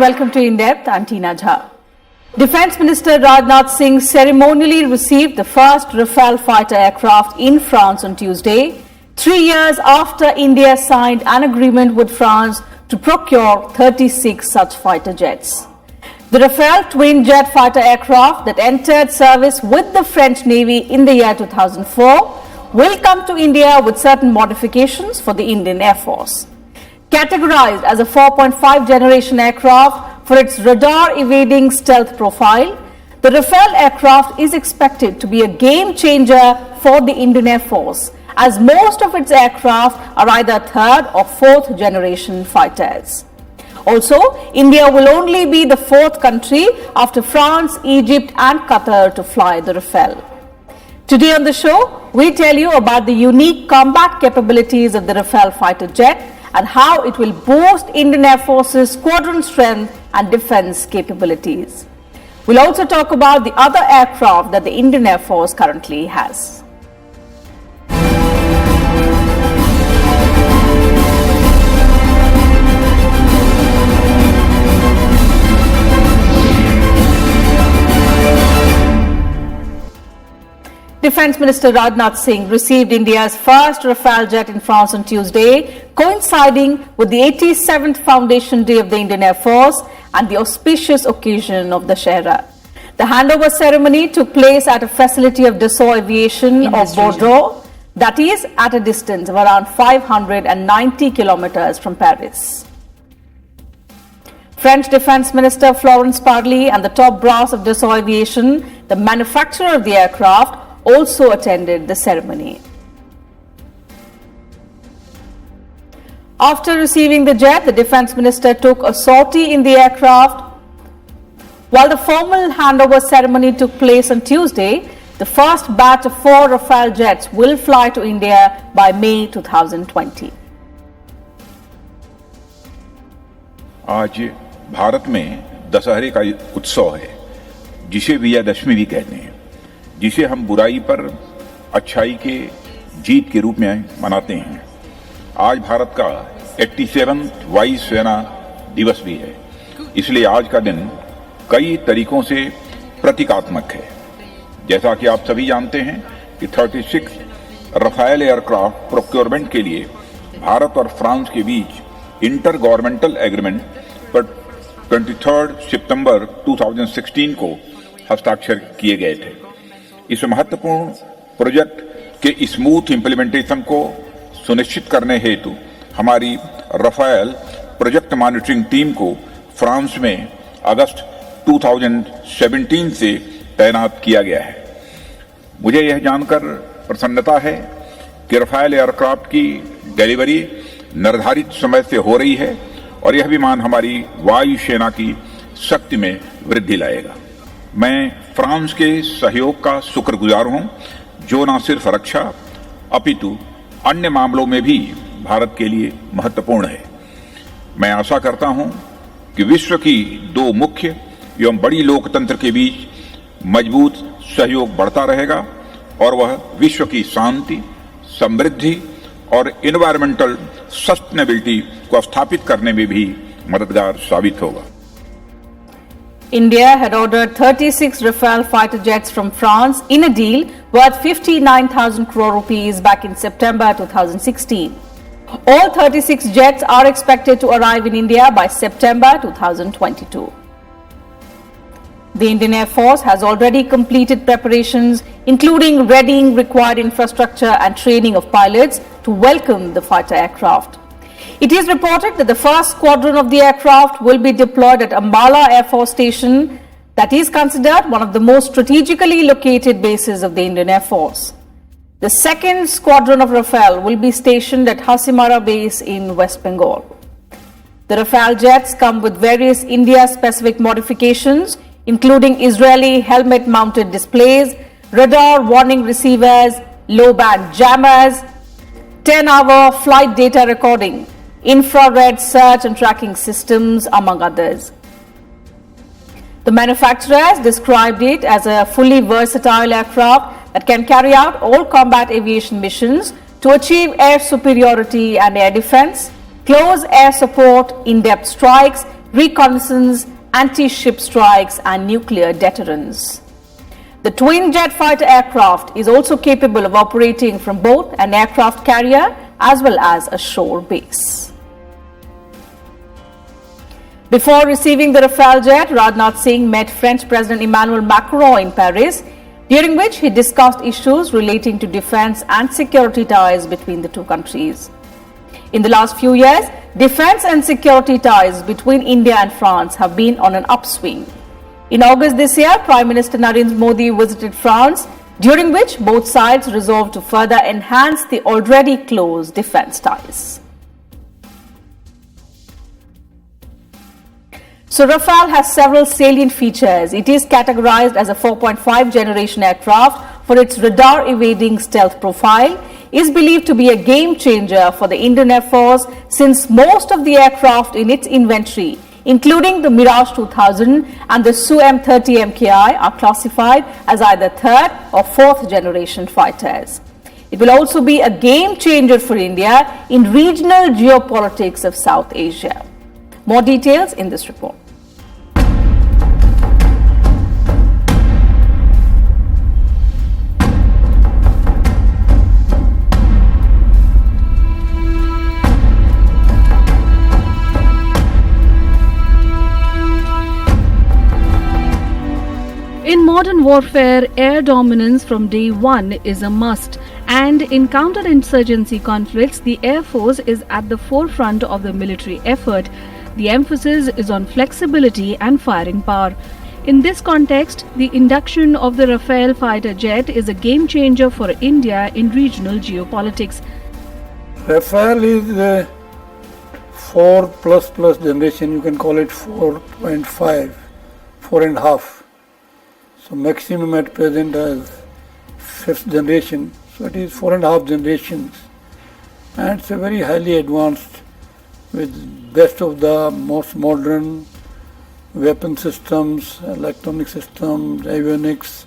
Welcome to In Depth. I'm Tina Jha. Defence Minister Rajnath Singh ceremonially received the first Rafale fighter aircraft in France on Tuesday, 3 years after India signed an agreement with France to procure 36 such fighter jets. The Rafale twin-jet fighter aircraft that entered service with the French Navy in the year 2004 will come to India with certain modifications for the Indian Air Force. Categorized as a 4.5 generation aircraft for its radar-evading stealth profile, the Rafale aircraft is expected to be a game-changer for the Indian Air Force, as most of its aircraft are either third or fourth generation fighters. Also, India will only be the fourth country after France, Egypt and Qatar to fly the Rafale. Today on the show, we tell you about the unique combat capabilities of the Rafale fighter jet and how it will boost Indian Air Force's squadron strength and defense capabilities. We'll also talk about the other aircraft that the Indian Air Force currently has. Defence Minister Rajnath Singh received India's first Rafale jet in France on Tuesday, coinciding with the 87th Foundation Day of the Indian Air Force and the auspicious occasion of the Shahra. The handover ceremony took place at a facility of Dassault Aviation of Bordeaux, that is at a distance of around 590 kilometers from Paris. French Defence Minister Florence Parly and the top brass of Dassault Aviation, the manufacturer of the aircraft, also attended the ceremony. After receiving the jet, the Defence Minister took a sortie in the aircraft. While the formal handover ceremony took place on Tuesday, the first batch of 4 Rafale jets will fly to India by May 2020. आज भारत में दशहरे का उत्सव है, जिसे विजयदशमी भी कहते हैं, जिसे हम बुराई पर अच्छाई के जीत के रूप में मनाते हैं। आज भारत का 87वां वायु सेना दिवस भी है, इसलिए आज का दिन कई तरीकों से प्रतीकात्मक है। जैसा कि आप सभी जानते हैं कि 36 रफाल एयरक्राफ्ट प्रोक्योरमेंट के लिए भारत और फ्रांस के बीच इंटर गवर्नमेंटल एग्रीमेंट पर 23 सितंबर 2016 को हस्ताक्षर किए गए थे। इस महत्वपूर्ण प्रोजेक्ट के स्मूथ इंप्लीमेंटेशन को सुनिश्चित करने हेतु हमारी रफाल प्रोजेक्ट मॉनिटरिंग टीम को फ्रांस में अगस्त 2017 से तैनात किया गया है। मुझे यह जानकर प्रसन्नता है कि रफाल एयरक्राफ्ट की डिलीवरी निर्धारित समय से हो रही है और यह विमान हमारी वायु सेना की शक्ति में वृद्धि लाएगा। मैं फ्रांस के सहयोग का शुक्रगुजार हूं, जो न सिर्फ रक्षा अपितु अन्य मामलों में भी भारत के लिए महत्वपूर्ण है। मैं आशा करता हूं कि विश्व की 2 मुख्य एवं बड़ी लोकतंत्र के बीच मजबूत सहयोग बढ़ता रहेगा और वह विश्व की शांति, समृद्धि और एनवायरमेंटल सस्टेनेबिलिटी को स्थापित करने में भी मददगार साबित होगा। India had ordered 36 Rafale fighter jets from France in a deal worth 59,000 crore rupees back in September 2016. All 36 jets are expected to arrive in India by September 2022. The Indian Air Force has already completed preparations, including readying required infrastructure and training of pilots to welcome the fighter aircraft. It is reported that the first squadron of the aircraft will be deployed at Ambala Air Force Station, that is considered one of the most strategically located bases of the Indian Air Force. The second squadron of Rafale will be stationed at Hasimara Base in West Bengal. The Rafale jets come with various India-specific modifications, including Israeli helmet-mounted displays, radar warning receivers, low-band jammers, 10-hour flight data recording, infrared search and tracking systems, among others. The manufacturers described it as a fully versatile aircraft that can carry out all combat aviation missions to achieve air superiority and air defense, close air support, in-depth strikes, reconnaissance, anti-ship strikes and nuclear deterrence. The twin-jet fighter aircraft is also capable of operating from both an aircraft carrier as well as a shore base. Before receiving the Rafale jet, Rajnath Singh met French President Emmanuel Macron in Paris, during which he discussed issues relating to defence and security ties between the two countries. In the last few years, defence and security ties between India and France have been on an upswing. In August this year, Prime Minister Narendra Modi visited France, during which both sides resolved to further enhance the already close defence ties. So Rafale has several salient features. It is categorized as a 4.5 generation aircraft for its radar evading stealth profile, is believed to be a game changer for the Indian Air Force since most of the aircraft in its inventory, including the Mirage 2000 and the Su-M30 MKI, are classified as either third or fourth generation fighters. It will also be a game changer for India in regional geopolitics of South Asia. More details in this report. In modern warfare, air dominance from day one is a must, and in counterinsurgency conflicts, the Air Force is at the forefront of the military effort. The emphasis is on flexibility and firing power. In this context, the induction of the Rafale fighter jet is a game changer for India in regional geopolitics. Rafale is the 4++ generation, you can call it 4.5, 4.5. So maximum at present as 5th generation, so it is 4.5 generations. And it's a very highly advanced with best of the most modern weapon systems, electronic systems, avionics,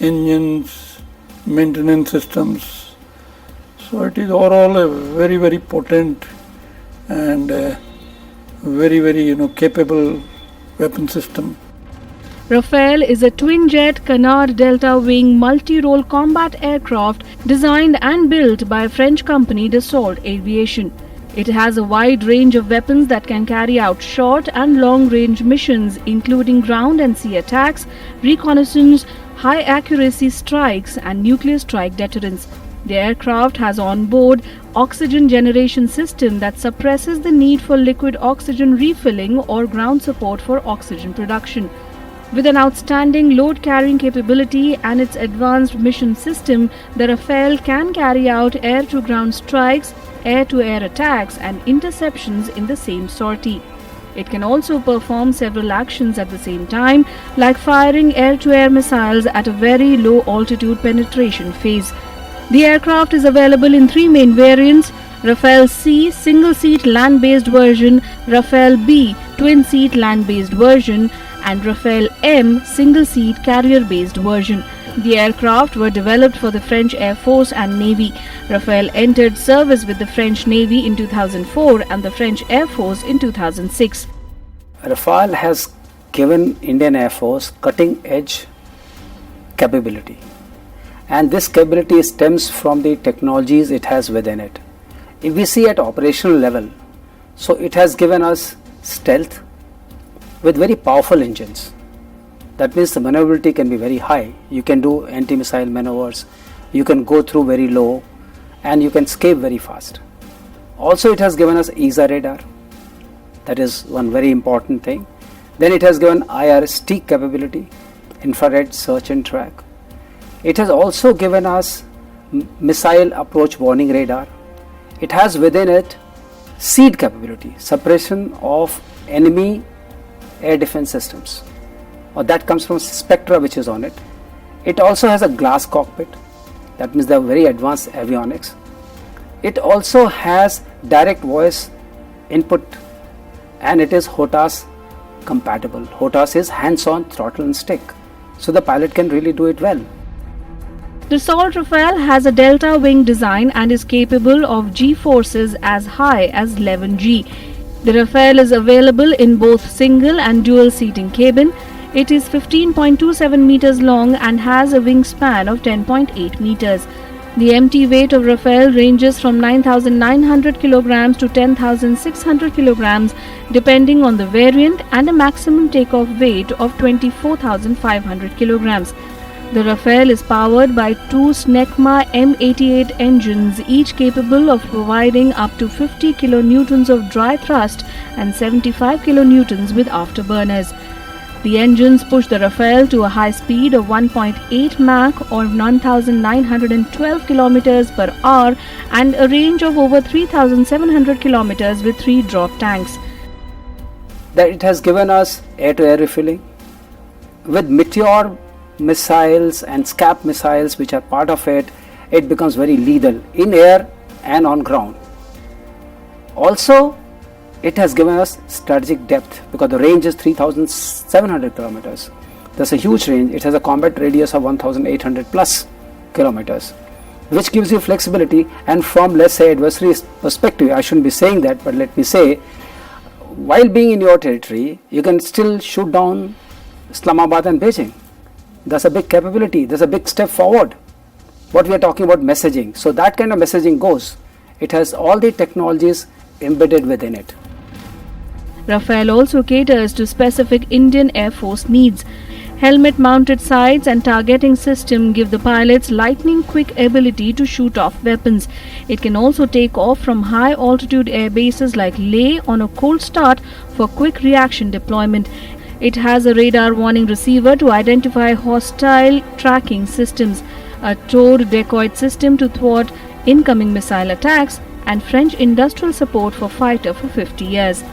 engines, maintenance systems. So it is overall a very, very potent and very, very capable weapon system. Rafale is a twin-jet canard delta-wing multi-role combat aircraft designed and built by French company Dassault Aviation. It has a wide range of weapons that can carry out short and long-range missions, including ground and sea attacks, reconnaissance, high-accuracy strikes, and nuclear strike deterrence. The aircraft has on board oxygen generation system that suppresses the need for liquid oxygen refilling or ground support for oxygen production. With an outstanding load-carrying capability and its advanced mission system, the Rafale can carry out air-to-ground strikes, air-to-air attacks and interceptions in the same sortie. It can also perform several actions at the same time, like firing air-to-air missiles at a very low altitude penetration phase. The aircraft is available in three main variants: Rafale C single-seat land-based version, Rafale B twin-seat land-based version, and Rafale M single-seat carrier-based version. The aircraft were developed for the French Air Force and Navy. Rafale entered service with the French Navy in 2004 and the French Air Force in 2006. Rafale has given Indian Air Force cutting-edge capability, and this capability stems from the technologies it has within it. If we see at operational level, so it has given us stealth with very powerful engines. That means the maneuverability can be very high. You can do anti-missile maneuvers, you can go through very low, and you can escape very fast. Also, it has given us ESA radar. That is one very important thing. Then it has given IR-STIC capability, infrared search and track. It has also given us missile approach warning radar. It has within it SEAD capability, suppression of enemy air defense systems. Or that comes from Spectra, which is on it. It also has a glass cockpit. That means they are very advanced avionics. It also has direct voice input, and it is HOTAS compatible. HOTAS is hands-on throttle and stick, so the pilot can really do it well. Dassault Rafale has a delta wing design and is capable of G forces as high as 11 G. The Rafale is available in both single and dual seating cabin. It is 15.27 meters long and has a wingspan of 10.8 meters. The empty weight of Rafale ranges from 9,900 kilograms to 10,600 kilograms depending on the variant, and a maximum takeoff weight of 24,500 kilograms. The Rafale is powered by two Snecma M88 engines, each capable of providing up to 50 kilonewtons of dry thrust and 75 kilonewtons with afterburners. The engines push the Rafale to a high speed of 1.8 Mach or 1,912 kilometers per hour and a range of over 3,700 kilometers with 3 drop tanks. That it has given us air-to-air refueling. With Meteor missiles and SCAP missiles which are part of it, it becomes very lethal in air and on ground. Also, it has given us strategic depth because the range is 3,700 kilometers. That's a huge range. It has a combat radius of 1,800 plus kilometers, which gives you flexibility. And from, let's say, adversary's perspective, I shouldn't be saying that, but let me say, while being in your territory, you can still shoot down Islamabad and Beijing. That's a big capability. That's a big step forward. What we are talking about messaging. So that kind of messaging goes. It has all the technologies embedded within it. Rafale also caters to specific Indian Air Force needs. Helmet-mounted sights and targeting system give the pilots lightning-quick ability to shoot off weapons. It can also take off from high-altitude air bases like Leh on a cold start for quick reaction deployment. It has a radar warning receiver to identify hostile tracking systems, a towed decoy system to thwart incoming missile attacks, and French industrial support for fighter for 50 years.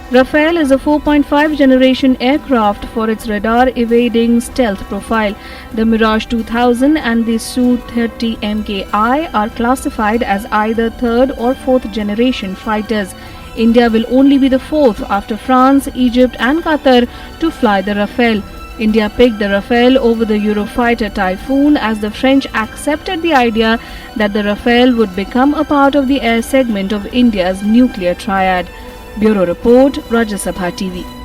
Rafale is a 4.5 generation aircraft for its radar-evading stealth profile. The Mirage 2000 and the Su-30 MKI are classified as either third or fourth generation fighters. India will only be the fourth after France, Egypt and Qatar to fly the Rafale. India picked the Rafale over the Eurofighter Typhoon as the French accepted the idea that the Rafale would become a part of the air segment of India's nuclear triad. Bureau Report, Rajya Sabha TV.